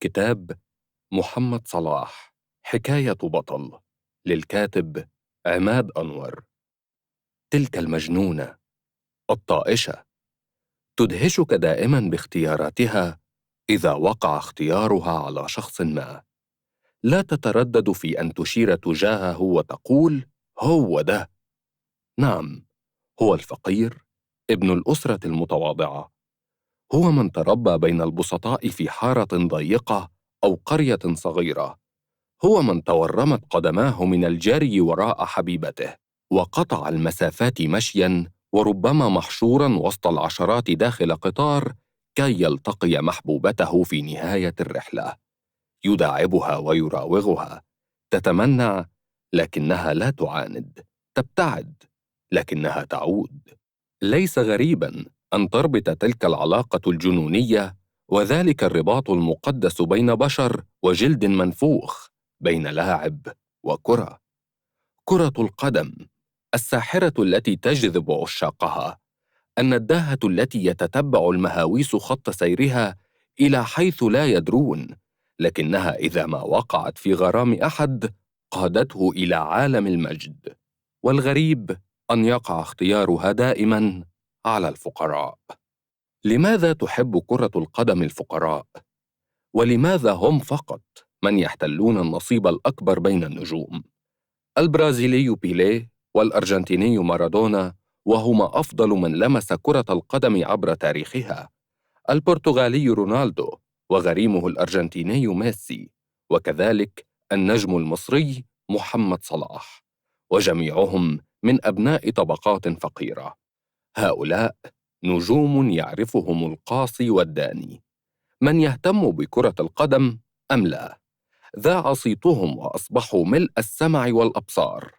كتاب محمد صلاح حكاية بطل للكاتب عماد أنور. تلك المجنونة الطائشة تدهشك دائما باختياراتها إذا وقع اختيارها على شخص ما. لا تتردد في أن تشير تجاهه وتقول هو ده. نعم، هو الفقير ابن الأسرة المتواضعة، هو من تربى بين البسطاء في حارة ضيقة أو قرية صغيرة، هو من تورمت قدماه من الجري وراء حبيبته وقطع المسافات مشياً، وربما محشوراً وسط العشرات داخل قطار كي يلتقي محبوبته في نهاية الرحلة. يداعبها ويراوغها، تتمنع لكنها لا تعاند، تبتعد لكنها تعود. ليس غريباً أن تربط تلك العلاقة الجنونية، وذلك الرباط المقدس بين بشر وجلد منفوخ، بين لاعب وكرة. كرة القدم الساحرة التي تجذب عشاقها، النداهة التي يتتبع المهاويس خط سيرها إلى حيث لا يدرون، لكنها إذا ما وقعت في غرام أحد قادته إلى عالم المجد. والغريب أن يقع اختيارها دائماً على الفقراء. لماذا تحب كرة القدم الفقراء؟ ولماذا هم فقط من يحتلون النصيب الأكبر بين النجوم؟ البرازيلي بيليه والأرجنتيني مارادونا، وهما أفضل من لمس كرة القدم عبر تاريخها. البرتغالي رونالدو، وغريمه الأرجنتيني ميسي، وكذلك النجم المصري محمد صلاح، وجميعهم من أبناء طبقات فقيرة. هؤلاء نجوم يعرفهم القاصي والداني. من يهتم بكرة القدم أم لا؟ ذاع صيتهم وأصبحوا ملء السمع والأبصار.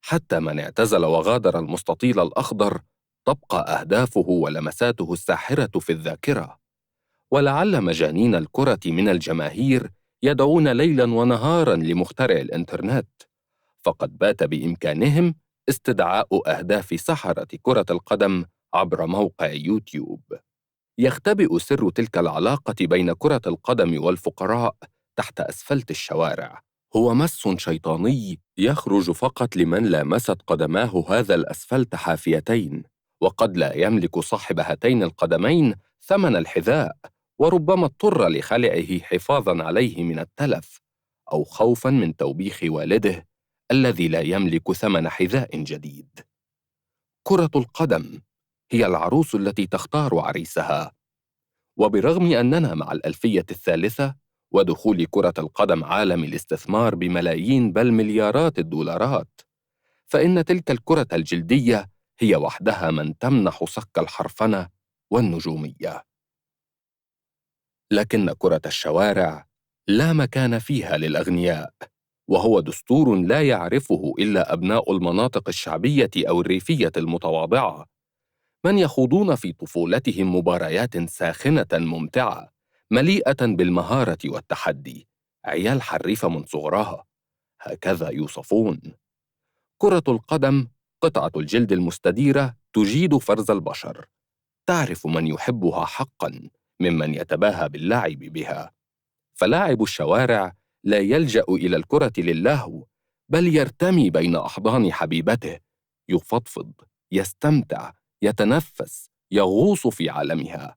حتى من اعتزل وغادر المستطيل الأخضر تبقى أهدافه ولمساته الساحرة في الذاكرة. ولعل مجانين الكرة من الجماهير يدعون ليلاً ونهاراً لمخترع الإنترنت، فقد بات بإمكانهم استدعاء أهداف سحرة كرة القدم عبر موقع يوتيوب. يختبئ سر تلك العلاقة بين كرة القدم والفقراء تحت أسفلت الشوارع. هو مس شيطاني يخرج فقط لمن لامست قدماه هذا الأسفلت حافيتين، وقد لا يملك صاحب هاتين القدمين ثمن الحذاء، وربما اضطر لخلعه حفاظاً عليه من التلف، أو خوفاً من توبيخ والده الذي لا يملك ثمن حذاء جديد. كرة القدم هي العروس التي تختار عريسها. وبرغم أننا مع الألفية الثالثة ودخول كرة القدم عالم الاستثمار بملايين بل مليارات الدولارات، فإن تلك الكرة الجلدية هي وحدها من تمنح صك الحرفنة والنجومية. لكن كرة الشوارع لا مكان فيها للأغنياء، وهو دستور لا يعرفه إلا أبناء المناطق الشعبية أو الريفية المتواضعة، من يخوضون في طفولتهم مباريات ساخنة ممتعة مليئة بالمهارة والتحدي، عيال حريفة من صغرها، هكذا يوصفون. كرة القدم قطعة الجلد المستديرة تجيد فرز البشر، تعرف من يحبها حقاً ممن يتباهى باللعب بها. فلاعب الشوارع لا يلجأ إلى الكرة للهو، بل يرتمي بين أحضان حبيبته، يفضفض، يستمتع، يتنفس، يغوص في عالمها.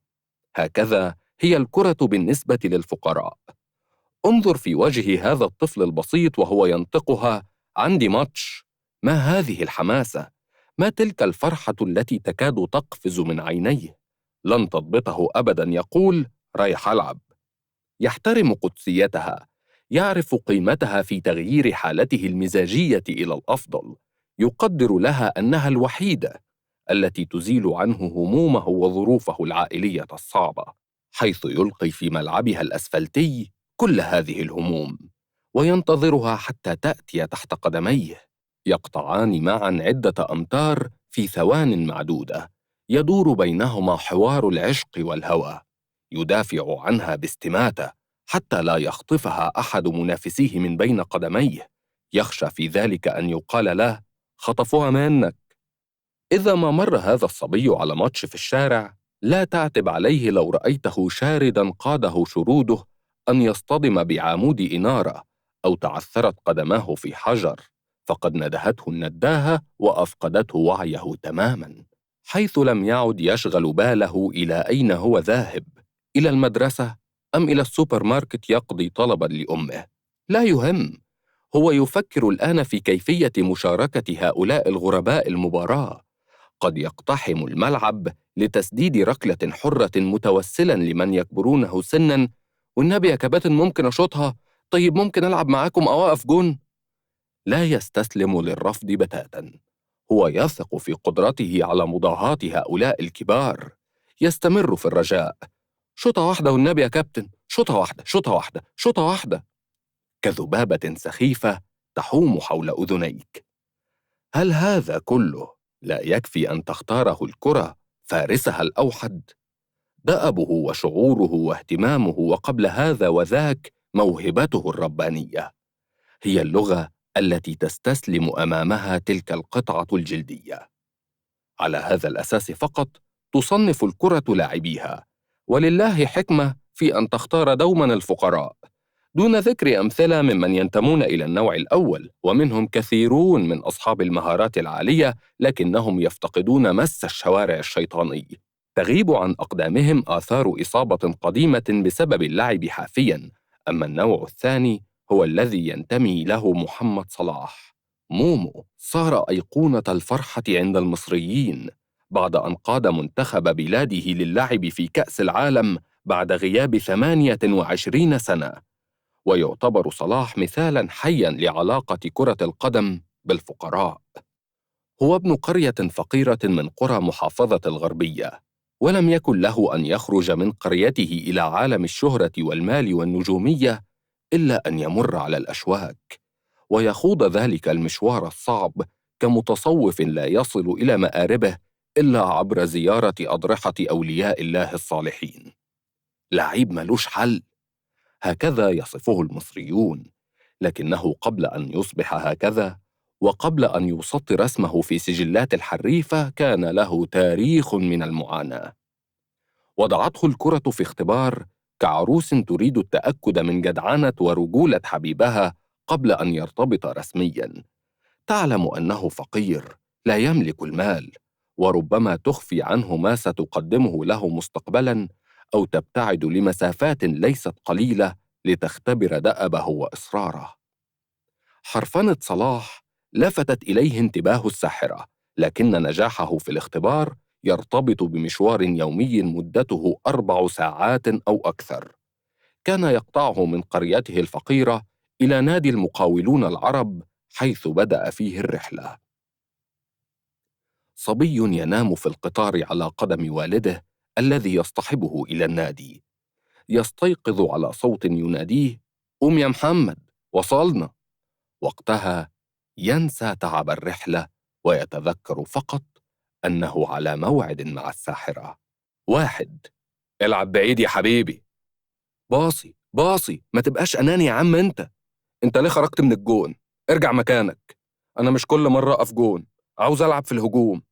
هكذا هي الكرة بالنسبة للفقراء. انظر في وجه هذا الطفل البسيط وهو ينطقها: عندي ماتش. ما هذه الحماسة؟ ما تلك الفرحة التي تكاد تقفز من عينيه؟ لن تضبطه أبداً يقول رايح ألعب. يحترم قدسيتها، يعرف قيمتها في تغيير حالته المزاجية إلى الأفضل، يقدر لها أنها الوحيدة التي تزيل عنه همومه وظروفه العائلية الصعبة، حيث يلقي في ملعبها الأسفلتي كل هذه الهموم، وينتظرها حتى تأتي تحت قدميه. يقطعان معا عدة أمتار في ثوان معدودة، يدور بينهما حوار العشق والهوى، يدافع عنها باستماتة حتى لا يخطفها أحد منافسيه من بين قدميه، يخشى في ذلك أن يقال له خطفوها منك. إذا ما مر هذا الصبي على ماتش في الشارع، لا تعتب عليه لو رأيته شاردا قاده شروده أن يصطدم بعمود إنارة أو تعثرت قدماه في حجر، فقد ندهته النداهة وأفقدته وعيه تماماً، حيث لم يعد يشغل باله إلى أين هو ذاهب، إلى المدرسة أم إلى السوبر ماركت يقضي طلباً لأمه. لا يهم، هو يفكر الآن في كيفية مشاركة هؤلاء الغرباء المباراة. قد يقتحم الملعب لتسديد ركلة حرة متوسلاً لمن يكبرونه سناً: والنبي يا كباتن ممكن أشوطها؟ طيب ممكن ألعب معاكم أو أقف جون؟ لا يستسلم للرفض بتاتا. هو يثق في قدرته على مضاهاة هؤلاء الكبار. يستمر في الرجاء: شوطة واحدة والنبي يا كابتن، شوطة واحدة، شوطة واحدة، شوطة واحدة، كذبابة سخيفة تحوم حول أذنيك. هل هذا كله لا يكفي أن تختاره الكرة فارسها الأوحد؟ دأبه وشعوره واهتمامه، وقبل هذا وذاك موهبته الربانية، هي اللغة التي تستسلم أمامها تلك القطعة الجلدية. على هذا الأساس فقط تصنف الكرة لاعبيها، ولله حكمة في أن تختار دوما الفقراء، دون ذكر أمثلة ممن ينتمون إلى النوع الأول، ومنهم كثيرون من أصحاب المهارات العالية لكنهم يفتقدون مس الشوارع الشيطاني. تغيب عن أقدامهم آثار إصابة قديمة بسبب اللعب حافياً. أما النوع الثاني هو الذي ينتمي له محمد صلاح. مومو صار أيقونة الفرحة عند المصريين بعد أن قاد منتخب بلاده للعب في كأس العالم بعد غياب 28 سنة، ويعتبر صلاح مثالاً حياً لعلاقة كرة القدم بالفقراء. هو ابن قرية فقيرة من قرى محافظة الغربية، ولم يكن له أن يخرج من قريته إلى عالم الشهرة والمال والنجومية إلا أن يمر على الأشواك، ويخوض ذلك المشوار الصعب كمتصوف لا يصل إلى مآربه إلا عبر زيارة أضرحة أولياء الله الصالحين. لعيب ملوش حل، هكذا يصفه المصريون، لكنه قبل أن يصبح هكذا، وقبل أن يسطر اسمه في سجلات الحريفة، كان له تاريخ من المعاناة. وضعته الكرة في اختبار كعروس تريد التأكد من جدعنة ورجولة حبيبها قبل أن يرتبط رسمياً. تعلم أنه فقير، لا يملك المال، وربما تخفي عنه ما ستقدمه له مستقبلاً، أو تبتعد لمسافات ليست قليلة لتختبر دأبه وإصراره. حرفنة صلاح لفتت إليه انتباه الساحرة، لكن نجاحه في الاختبار يرتبط بمشوار يومي مدته 4 ساعات أو أكثر. كان يقطعه من قريته الفقيرة إلى نادي المقاولون العرب، حيث بدأ فيه الرحلة. صبي ينام في القطار على قدم والده الذي يصطحبه إلى النادي، يستيقظ على صوت يناديه: قم يا محمد، وصلنا. وقتها ينسى تعب الرحلة ويتذكر فقط أنه على موعد مع الساحرة. 1. العب بعيد يا حبيبي. باصي باصي، ما تبقاش أناني يا عم انت ليه خرجت من الجون؟ ارجع مكانك. أنا مش كل مرة أقف جون، عاوز ألعب في الهجوم.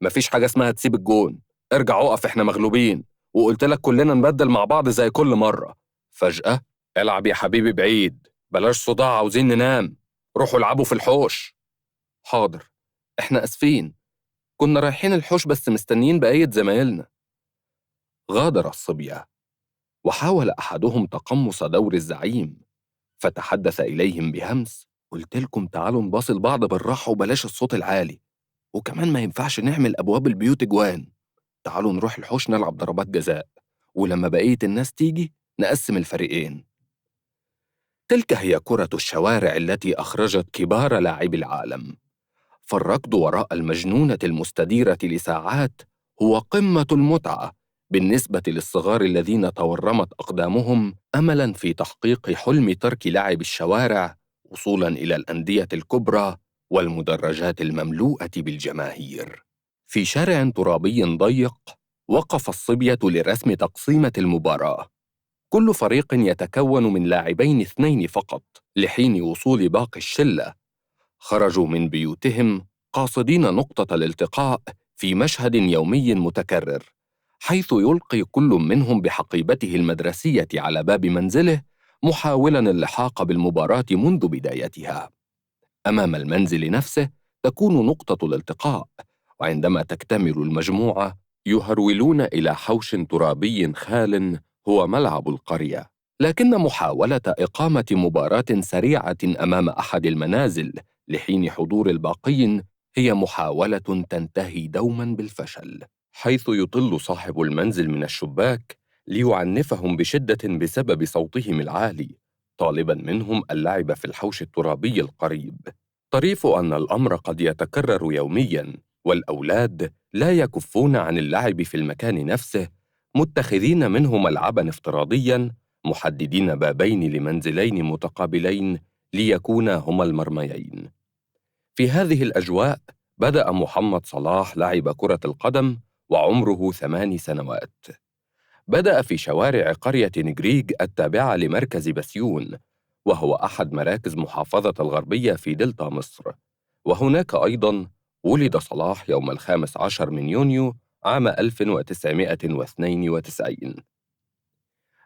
مفيش حاجة اسمها تسيب الجون، ارجع اقف، احنا مغلوبين، وقلت لك كلنا نبدل مع بعض زي كل مرة. فجأة: العب يا حبيبي بعيد، بلاش صداع، عاوزين ننام، روحوا العبوا في الحوش. حاضر، احنا اسفين، كنا رايحين الحوش بس مستنيين بقية زمايلنا. غادر الصبية، وحاول أحدهم تقمص دور الزعيم، فتحدث إليهم بهمس: قلت لكم تعالوا نباصي لبعض بالراحة وبلاش الصوت العالي، وكمان ما ينفعش نعمل أبواب البيوت جوان. تعالوا نروح الحوش نلعب ضربات جزاء، ولما بقية الناس تيجي نقسم الفريقين. تلك هي كرة الشوارع التي أخرجت كبار لاعبي العالم. فالركض وراء المجنونة المستديرة لساعات هو قمة المتعة بالنسبة للصغار الذين تورمت أقدامهم أملاً في تحقيق حلم ترك لعب الشوارع وصولاً إلى الأندية الكبرى والمدرجات المملوءة بالجماهير. في شارع ترابي ضيق وقف الصبية لرسم تقسيمة المباراة. كل فريق يتكون من لاعبين 2 فقط. لحين وصول باقي الشلة خرجوا من بيوتهم قاصدين نقطة الالتقاء في مشهد يومي متكرر، حيث يلقي كل منهم بحقيبته المدرسية على باب منزله محاولاً اللحاق بالمباراة منذ بدايتها. أمام المنزل نفسه تكون نقطة الالتقاء، وعندما تكتمل المجموعة يهرولون إلى حوش ترابي خال هو ملعب القرية. لكن محاولة إقامة مباراة سريعة أمام أحد المنازل لحين حضور الباقين هي محاولة تنتهي دوماً بالفشل، حيث يطل صاحب المنزل من الشباك ليعنفهم بشدة بسبب صوتهم العالي، طالباً منهم اللعب في الحوش الترابي القريب. طريف أن الأمر قد يتكرر يومياً، والأولاد لا يكفون عن اللعب في المكان نفسه، متخذين منه ملعباً افتراضياً، محددين بابين لمنزلين متقابلين ليكونا هما المرميين. في هذه الأجواء بدأ محمد صلاح لعب كرة القدم وعمره 8 سنوات. بدأ في شوارع قرية نجريج التابعة لمركز بسيون، وهو أحد مراكز محافظة الغربية في دلتا مصر. وهناك أيضاً ولد صلاح يوم 15 من يونيو عام 1992.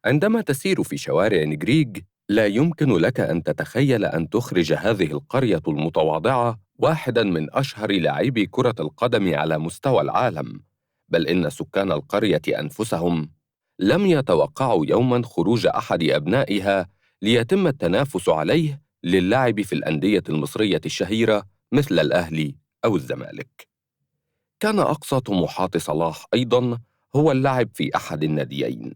عندما تسير في شوارع نجريج لا يمكن لك أن تتخيل أن تخرج هذه القرية المتواضعة واحداً من أشهر لاعبي كرة القدم على مستوى العالم، بل إن سكان القرية أنفسهم لم يتوقعوا يوماً خروج أحد أبنائها ليتم التنافس عليه للعب في الأندية المصرية الشهيرة مثل الأهلي أو الزمالك. كان أقصى طموحات صلاح أيضاً هو اللعب في أحد الناديين،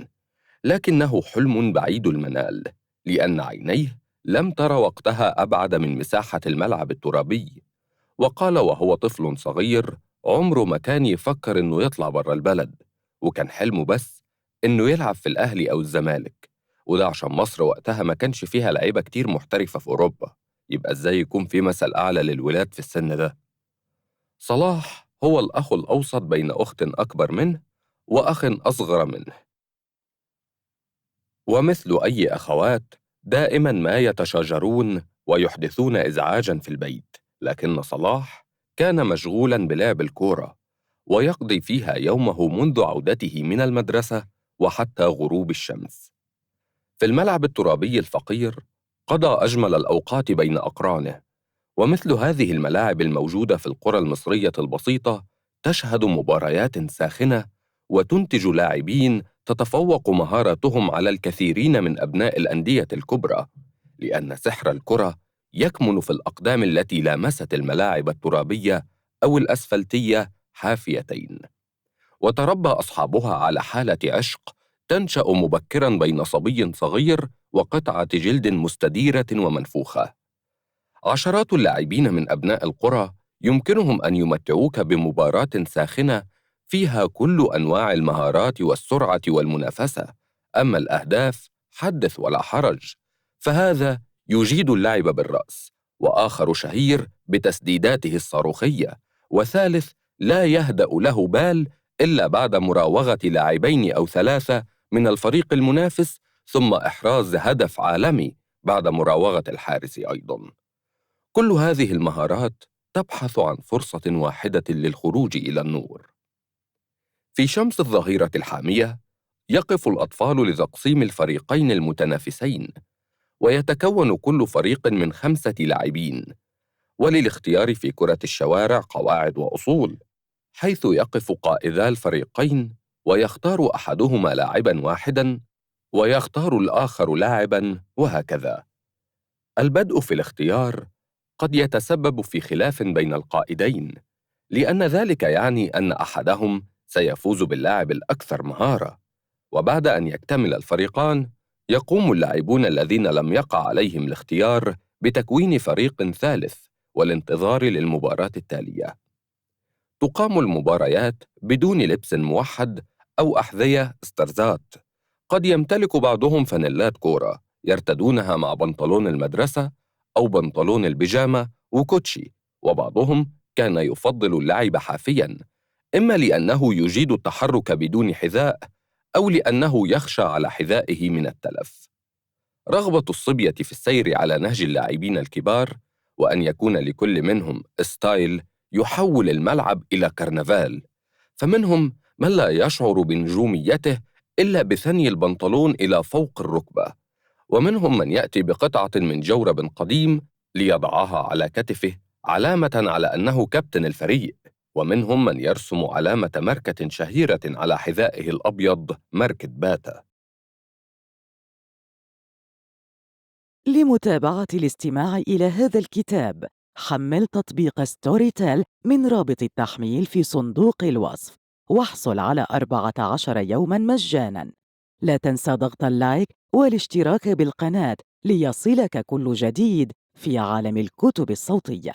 لكنه حلم بعيد المنال، لأن عينيه لم تر وقتها أبعد من مساحة الملعب الترابي. وقال وهو طفل صغير عمره ما كان يفكر إنه يطلع برا البلد، وكان حلمه بس إنه يلعب في الأهلي أو الزمالك، وده عشان مصر وقتها ما كانش فيها لعيبة كتير محترفة في أوروبا، يبقى إزاي يكون في مثل أعلى للولاد في السن ده؟ صلاح هو الأخ الأوسط بين أخت أكبر منه وأخ أصغر منه، ومثل أي أخوات دائماً ما يتشاجرون ويحدثون إزعاجاً في البيت. لكن صلاح كان مشغولاً بلعب الكورة، ويقضي فيها يومه منذ عودته من المدرسة وحتى غروب الشمس. في الملعب الترابي الفقير قضى أجمل الأوقات بين أقرانه. ومثل هذه الملاعب الموجودة في القرى المصرية البسيطة تشهد مباريات ساخنة وتنتج لاعبين تتفوق مهاراتهم على الكثيرين من أبناء الأندية الكبرى، لأن سحر الكرة يكمن في الأقدام التي لامست الملاعب الترابية أو الأسفلتية حافيتين، وتربى أصحابها على حالة عشق تنشأ مبكراً بين صبي صغير وقطعة جلد مستديرة ومنفوخة. عشرات اللاعبين من أبناء القرى يمكنهم أن يمتعوك بمباراة ساخنة فيها كل أنواع المهارات والسرعة والمنافسة. أما الأهداف حدث ولا حرج، فهذا يجيد اللعب بالرأس، وآخر شهير بتسديداته الصاروخية، وثالث لا يهدأ له بال إلا بعد مراوغة لاعبين أو ثلاثة من الفريق المنافس، ثم إحراز هدف عالمي بعد مراوغة الحارس أيضاً. كل هذه المهارات تبحث عن فرصة واحدة للخروج إلى النور. في شمس الظهيرة الحامية يقف الأطفال لتقسيم الفريقين المتنافسين، ويتكون كل فريق من 5 لاعبين، وللاختيار في كرة الشوارع قواعد وأصول، حيث يقف قائدا الفريقين ويختار أحدهما لاعباً واحداً ويختار الآخر لاعباً، وهكذا. البدء في الاختيار قد يتسبب في خلاف بين القائدين، لأن ذلك يعني أن أحدهم سيفوز باللاعب الأكثر مهارة، وبعد أن يكتمل الفريقان يقوم اللاعبون الذين لم يقع عليهم الاختيار بتكوين فريق ثالث والانتظار للمباراة التالية. تقام المباريات بدون لبس موحد أو أحذية استرزات. قد يمتلك بعضهم فانيلات كورة يرتدونها مع بنطلون المدرسة أو بنطلون البيجامة وكوتشي، وبعضهم كان يفضل اللعب حافياً، إما لأنه يجيد التحرك بدون حذاء أو لأنه يخشى على حذائه من التلف. رغبة الصبية في السير على نهج اللاعبين الكبار وأن يكون لكل منهم ستايل يحول الملعب إلى كرنفال، فمنهم من لا يشعر بنجوميته إلا بثني البنطلون إلى فوق الركبة، ومنهم من يأتي بقطعة من جورب قديم ليضعها على كتفه علامة على أنه كابتن الفريق، ومنهم من يرسم علامة ماركة شهيرة على حذائه الأبيض، ماركة باتا. لمتابعة الاستماع إلى هذا الكتاب، حمل تطبيق ستوري تيل من رابط التحميل في صندوق الوصف، واحصل على 14 يوماً مجاناً. لا تنسى ضغط اللايك والاشتراك بالقناة ليصلك كل جديد في عالم الكتب الصوتية.